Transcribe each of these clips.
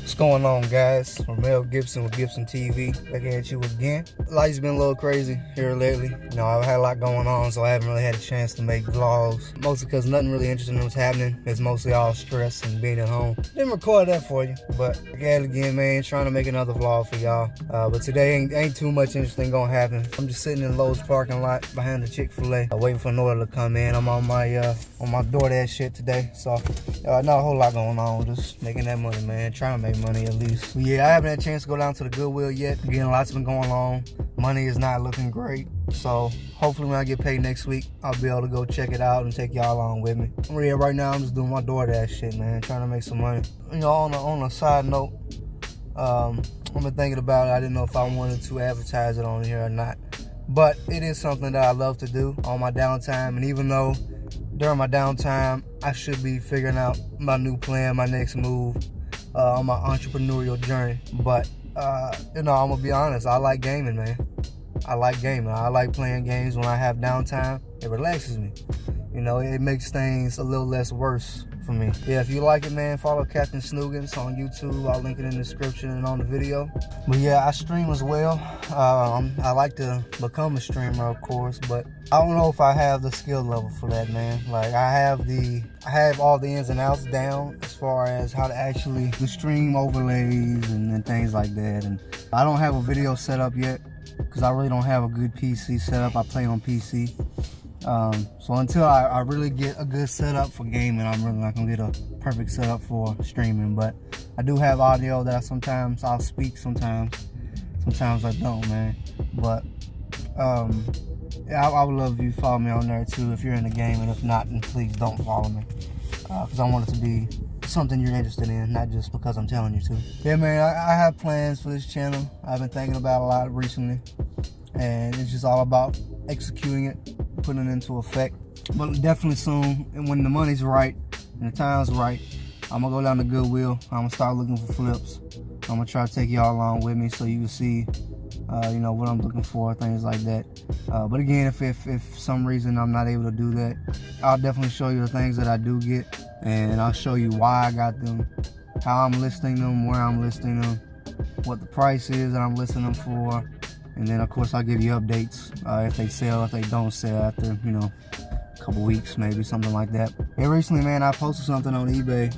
What's going on, guys? Romel Gibson with Gibson TV, back at you again. Life's been a little crazy here lately. You know, I've had a lot going on, so I haven't really had a chance to make vlogs. Mostly because nothing really interesting was happening. It's mostly all stress and being at home. Didn't record that for you, but back at it again, man. Trying to make another vlog for y'all. But today ain't too much interesting gonna happen. I'm just sitting in Lowe's parking lot behind the Chick-fil-A, waiting for an order to come in. I'm on my DoorDash shit today, so not a whole lot going on. Just making that money, man. Trying to make money at least. But yeah, I haven't had a chance to go down to the Goodwill yet. Again, lots been going on. Money is not looking great. So hopefully when I get paid next week, I'll be able to go check it out and take y'all along with me. Right now, I'm just doing my DoorDash shit, man. Trying to make some money. You know, on a side note, I've been thinking about it. I didn't know if I wanted to advertise it on here or not. But it is something that I love to do on my downtime. And even though during my downtime, I should be figuring out my new plan, my next move on my entrepreneurial journey. But, you know, I'm going to be honest. I like gaming, man. I like gaming. I like playing games when I have downtime. It relaxes me. You know, it makes things a little less worse for me. Yeah, if you like it, man, follow CptSnoogans on YouTube. I'll link it in the description and on the video. But yeah, I stream as well. I like to become a streamer, of course, but I don't know if I have the skill level for that, man. Like, I have all the ins and outs down as far as how to actually the stream overlays and things like that. And I don't have a video set up yet because I really don't have a good PC setup. I play on PC. So until I really get a good setup for gaming, I'm really not gonna get a perfect setup for streaming. But I do have audio that sometimes I'll speak, sometimes I don't, man. But yeah, I would love if you follow me on there too if you're in the game, and if not, then please don't follow me, because I want it to be something you're interested in, not just because I'm telling you to. Yeah, man, I have plans for this channel. I've been thinking about a lot recently, and it's just all about executing it, putting it into effect. But definitely soon, and when the money's right and the time's right, I'm gonna go down to Goodwill. I'm gonna start looking for flips. I'm gonna try to take y'all along with me so you can see you know, what I'm looking for, things like that. But again, if for some reason I'm not able to do that, I'll definitely show you the things that I do get, and I'll show you why I got them, how I'm listing them, where I'm listing them, what the price is that I'm listing them for. And then, of course, I'll give you updates if they sell, if they don't sell after, you know, a couple weeks, maybe, something like that. Yeah, recently, man, I posted something on eBay,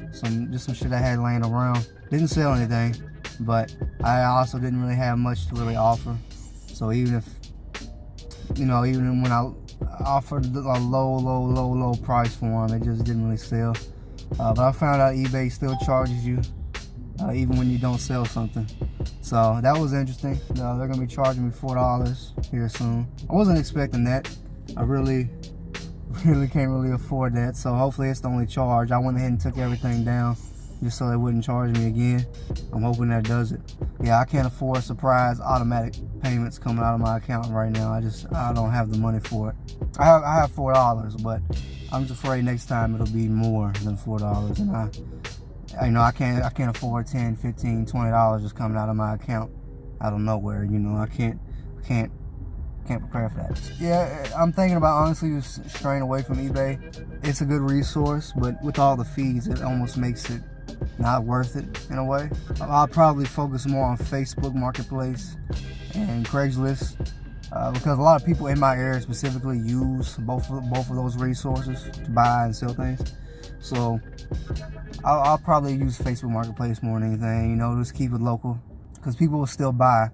just some shit I had laying around. Didn't sell anything, but I also didn't really have much to really offer. So even if, you know, even when I offered a low price for them, it just didn't really sell. But I found out eBay still charges you even when you don't sell something. So that was interesting. They're gonna be charging me $4 here soon. I wasn't expecting that. I really can't really afford that. So hopefully it's the only charge. I went ahead and took everything down just so they wouldn't charge me again. I'm hoping that does it. Yeah, I can't afford surprise automatic payments coming out of my account right now. I don't have the money for it. I have $4, but I'm just afraid next time it'll be more than $4, and I can't afford $10, $15, $20 just coming out of my account out of nowhere. You know, I can't prepare for that. Yeah, I'm thinking about honestly just straying away from eBay. It's a good resource, but with all the fees, it almost makes it not worth it in a way. I'll probably focus more on Facebook Marketplace and Craigslist, because a lot of people in my area specifically use both of those resources to buy and sell things. So I'll probably use Facebook Marketplace more than anything, you know, just keep it local, because people will still buy,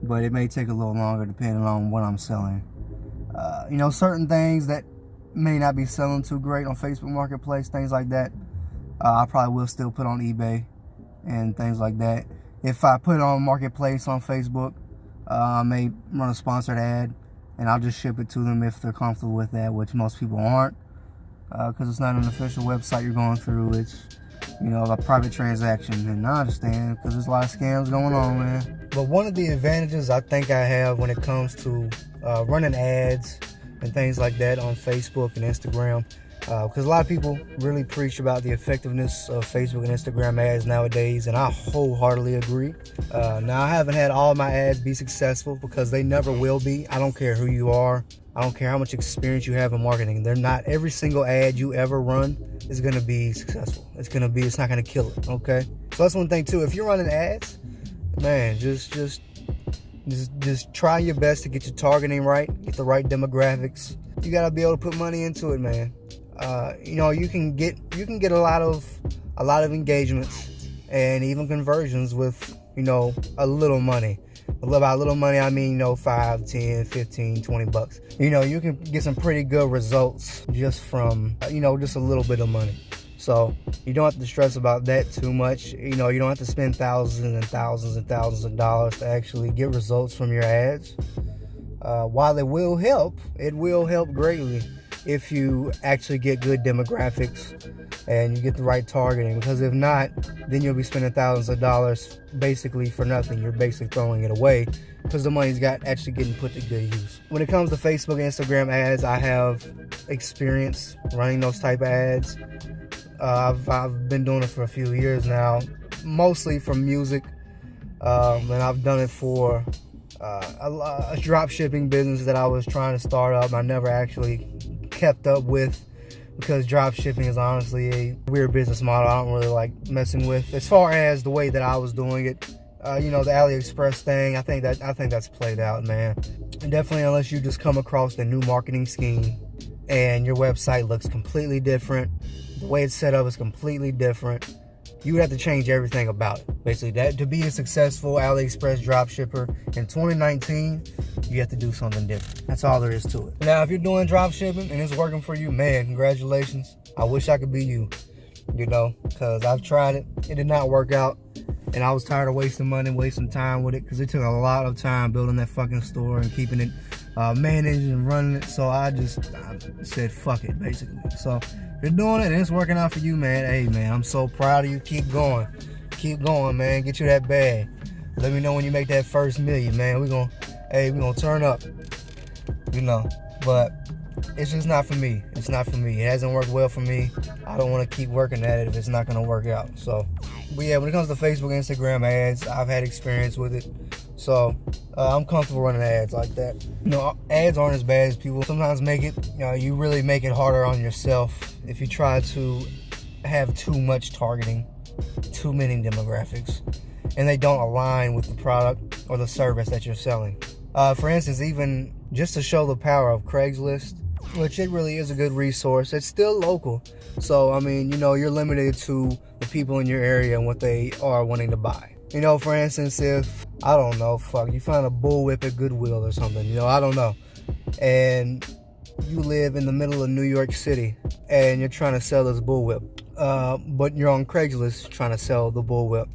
but it may take a little longer depending on what I'm selling. You know, certain things that may not be selling too great on Facebook Marketplace, things like that, I probably will still put on eBay and things like that. If I put it on Marketplace on Facebook, I may run a sponsored ad, and I'll just ship it to them if they're comfortable with that, which most people aren't, because it's not an official website you're going through. It's, you know, a private transaction, and I understand because there's a lot of scams going on, man. But one of the advantages I think I have when it comes to running ads and things like that on Facebook and Instagram Because a lot of people really preach about the effectiveness of Facebook and Instagram ads nowadays, and I wholeheartedly agree. Now, I haven't had all my ads be successful because they never will be. I don't care who you are. I don't care how much experience you have in marketing. They're not every single ad you ever run is going to be successful. It's not going to kill it, okay? So that's one thing too. If you're running ads, man, just try your best to get your targeting right, get the right demographics. You got to be able to put money into it, man. You can get a lot of engagements and even conversions with, a little money. By a little money, I mean, $5, 10, 15, 20 bucks. You can get some pretty good results just from, just a little bit of money. So you don't have to stress about that too much. You don't have to spend thousands and thousands and thousands of dollars to actually get results from your ads. While it will help greatly if you actually get good demographics and you get the right targeting, because if not, then you'll be spending thousands of dollars basically for nothing. You're basically throwing it away because the money's actually getting put to good use. When it comes to Facebook and Instagram ads, I have experience running those type of ads. I've been doing it for a few years now, mostly for music, and I've done it for a drop shipping business that I was trying to start up. I never actually kept up with, because drop shipping is honestly a weird business model I don't really like messing with. As far as the way that I was doing it, the AliExpress thing, I think that's played out, man. And definitely, unless you just come across the new marketing scheme and your website looks completely different, the way it's set up is completely different, you would have to change everything about it. Basically, that to be a successful AliExpress dropshipper in 2019, you have to do something different. That's all there is to it. Now, if you're doing dropshipping and it's working for you, man, congratulations. I wish I could be you, because I've tried it. It did not work out, and I was tired of wasting money, wasting time with it, because it took a lot of time building that fucking store and keeping it managed and running it. So I said, fuck it, basically. So if you're doing it and it's working out for you, man, hey, man, I'm so proud of you. Keep going, man. Get you that bag. Let me know when you make that first million, man. We're gonna turn up, but it's just not for me. It's not for me. It hasn't worked well for me. I don't want to keep working at it if it's not going to work out. So, but yeah, when it comes to Facebook, Instagram ads, I've had experience with it. So, I'm comfortable running ads like that. Ads aren't as bad as people sometimes make it. You really make it harder on yourself if you try to have too much targeting, too many demographics, and they don't align with the product or the service that you're selling. For instance, even just to show the power of Craigslist, which it really is a good resource. It's still local. So, I mean, you're limited to the people in your area and what they are wanting to buy. For instance, if, I don't know, you find a bullwhip at Goodwill or something, I don't know. And you live in the middle of New York City and you're trying to sell this bullwhip. But you're on Craigslist trying to sell the bullwhip.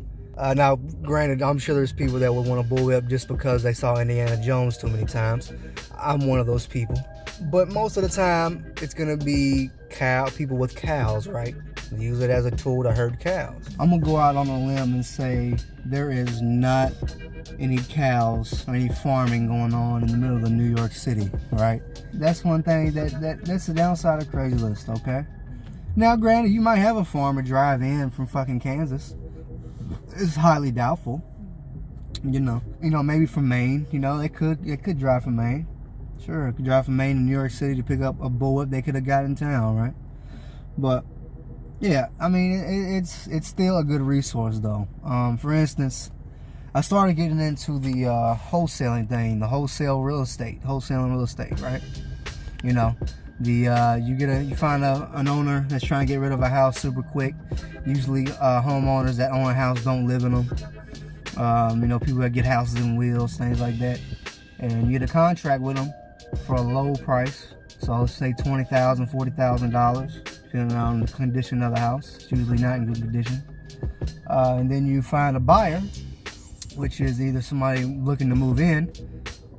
Now, granted, I'm sure there's people that would want a bullwhip just because they saw Indiana Jones too many times. I'm one of those people. But most of the time, it's going to be people with cows, right? They use it as a tool to herd cows. I'm going to go out on a limb and say there is not any cows or any farming going on in the middle of New York City, right? That's one thing that's the downside of Craigslist, okay? Now, granted, you might have a farmer drive in from fucking Kansas. It's highly doubtful. Maybe from Maine. It could drive from Maine. Sure, it could drive from Maine to New York City to pick up a bullwhip they could have got in town, right? But yeah, I mean, it's still a good resource though. For instance, I started getting into the wholesaling thing, the wholesaling real estate, right? You find an owner that's trying to get rid of a house super quick. Usually homeowners that own a house don't live in them. People that get houses in wheels, things like that. And you get a contract with them for a low price. So let's say $20,000, $40,000, depending on the condition of the house. It's usually not in good condition. And then you find a buyer, which is either somebody looking to move in,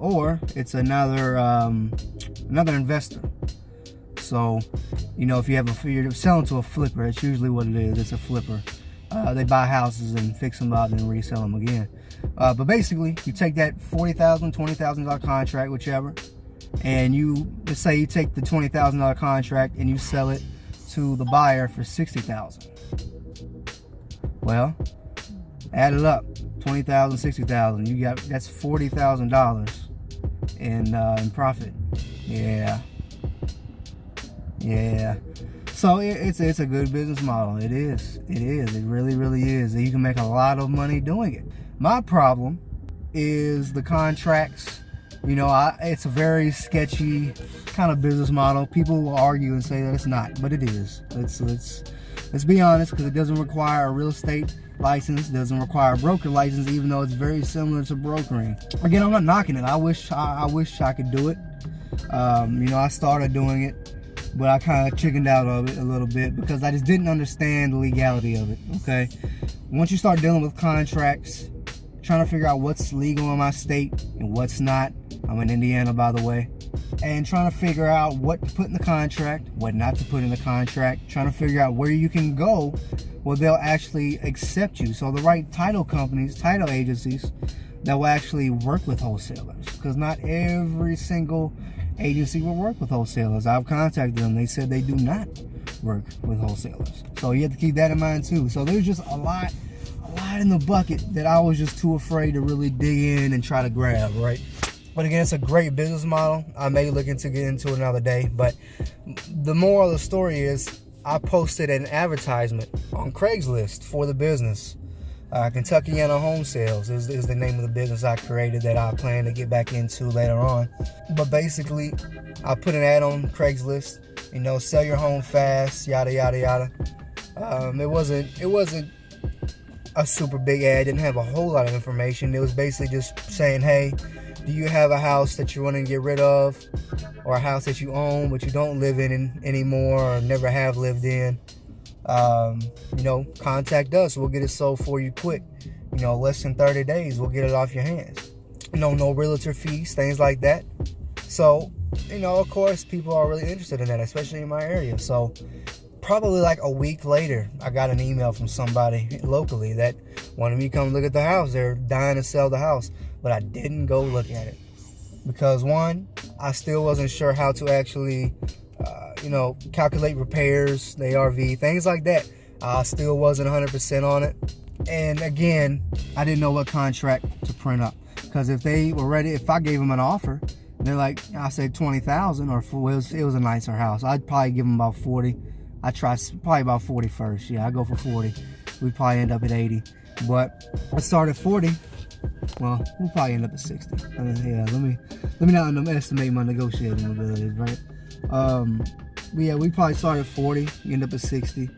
or it's another investor. So, if you're selling to a flipper, that's usually what it is. It's a flipper. They buy houses and fix them up and resell them again. But basically, you take that $40,000, $20,000 contract, whichever, and let's say you take the $20,000 contract and you sell it to the buyer for $60,000. Well, add it up, $20,000, $60,000. You got, that's $40,000 in profit. Yeah. So it's a good business model. It is. It really is. You can make a lot of money doing it. My problem is the contracts. You know, it's a very sketchy kind of business model. People will argue and say that it's not, but it is. Let's be honest, because it doesn't require a real estate license, doesn't require a broker license, even though it's very similar to brokering. Again, I'm not knocking it. I wish I could do it. You know, I started doing it, but I kind of chickened out of it a little bit because I just didn't understand the legality of it. Okay, once you start dealing with contracts, trying to figure out what's legal in my state and what's not. I'm in Indiana, by the way. And trying to figure out what to put in the contract, what not to put in the contract. Trying to figure out where you can go where they'll actually accept you. So the right title companies, title agencies that will actually work with wholesalers. Because not every single agency will work with wholesalers. I've contacted them. They said they do not work with wholesalers. So you have to keep that in mind too. So there's just a lot in the bucket that I was just too afraid to really dig in and try to grab, right? But again, it's a great business model. I may look into get into it another day. But the moral of the story is I posted an advertisement on Craigslist for the business. Kentuckiana Home Sales is the name of the business I created that I plan to get back into later on. But basically, I put an ad on Craigslist. You know, sell your home fast, yada yada yada. It wasn't a super big ad. Didn't have a whole lot of information. It was basically just saying, hey, do you have a house that you're wanting to get rid of, or a house that you own but you don't live in anymore or never have lived in? You know, contact us. We'll get it sold for you quick. You know, less than 30 days, we'll get it off your hands. You know, no realtor fees, things like that. So, you know, of course, people are really interested in that, especially in my area. So, probably like a week later, I got an email from somebody locally that wanted me to come look at the house. They're dying to sell the house, but I didn't go look at it because, one, I still wasn't sure how to actually, you know, calculate repairs, the ARV, things like that. I still wasn't 100% on it. And again, I didn't know what contract to print up, because if they were ready, if I gave them an offer, they're like, I said 20,000, or it was a nicer house, I'd probably give them about 40. I try probably about 40 first. Yeah, I go for 40. We probably end up at 80. But I start at 40. Well, we'll probably end up at 60. Yeah, let me not underestimate my negotiating abilities, right? But yeah, we probably start at 40, end up at 60,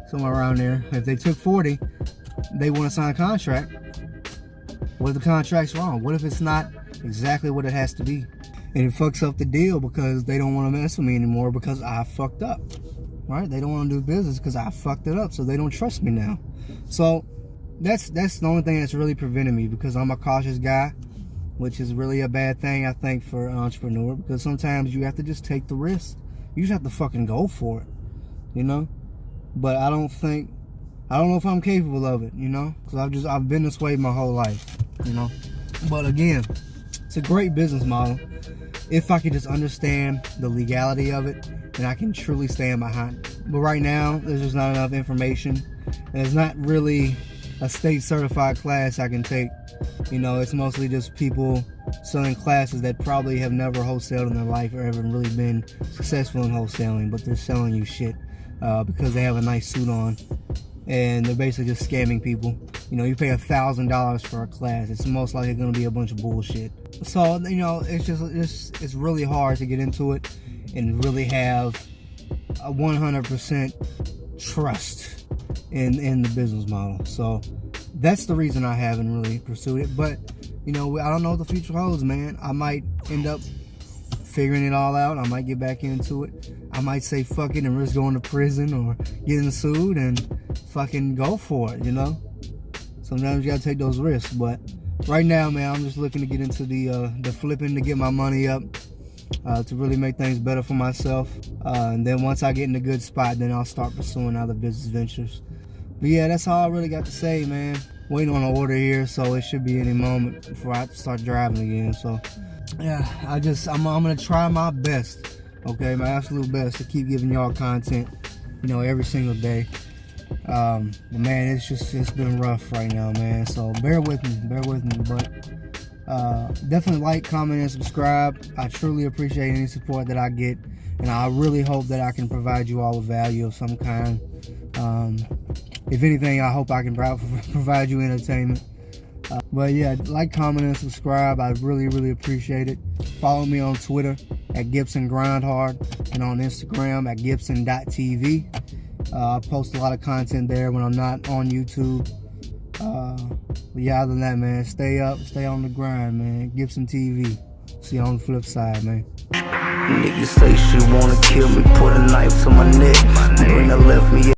somewhere around there. If they took 40, they want to sign a contract. What if the contract's wrong? What if it's not exactly what it has to be? And it fucks up the deal because they don't want to mess with me anymore because I fucked up. Right? They don't want to do business because I fucked it up, so they don't trust me now. So that's the only thing that's really preventing me, because I'm a cautious guy, which is really a bad thing, I think, for an entrepreneur, because sometimes you have to just take the risk. You just have to fucking go for it, you know? But I don't know if I'm capable of it, you know? Because I've been this way my whole life, you know? But again, it's a great business model if I could just understand the legality of it, and I can truly stand behind it. But right now, there's just not enough information. There's not really a state certified class I can take. You know, it's mostly just people selling classes that probably have never wholesaled in their life or haven't really been successful in wholesaling, but they're selling you shit because they have a nice suit on, and they're basically just scamming people. You know, you pay $1,000 for a class, it's most likely going to be a bunch of bullshit. So, you know, it's really hard to get into it and really have a 100% trust in the business model. So that's the reason I haven't really pursued it. But, you know, I don't know what the future holds, man. I might end up figuring it all out. I might get back into it. I might say fuck it and risk going to prison or getting sued and fucking go for it, you know? Sometimes you gotta take those risks. But right now, man, I'm just looking to get into the flipping to get my money up, to really make things better for myself. And then once I get in a good spot, then I'll start pursuing other business ventures. But yeah, that's all I really got to say, man. Waiting on an order here, so it should be any moment before I have to start driving again. So yeah, I'm gonna try my best, okay, my absolute best to keep giving y'all content you know, every single day. But man, it's been rough right now, man. So bear with me. But definitely like, comment, and subscribe. I truly appreciate any support that I get, and I really hope that I can provide you all a value of some kind. If anything, I hope I can provide you entertainment. But yeah, like, comment, and subscribe. I really appreciate it. Follow me on Twitter at Gibson Grindhard, and on Instagram at Gibson.tv. I post a lot of content there when I'm not on YouTube. But yeah, other than that, man, stay up, stay on the grind, man. Gibson TV. See you on the flip side, man. Niggas say she wanna kill me, put a knife to my neck, bring her left me.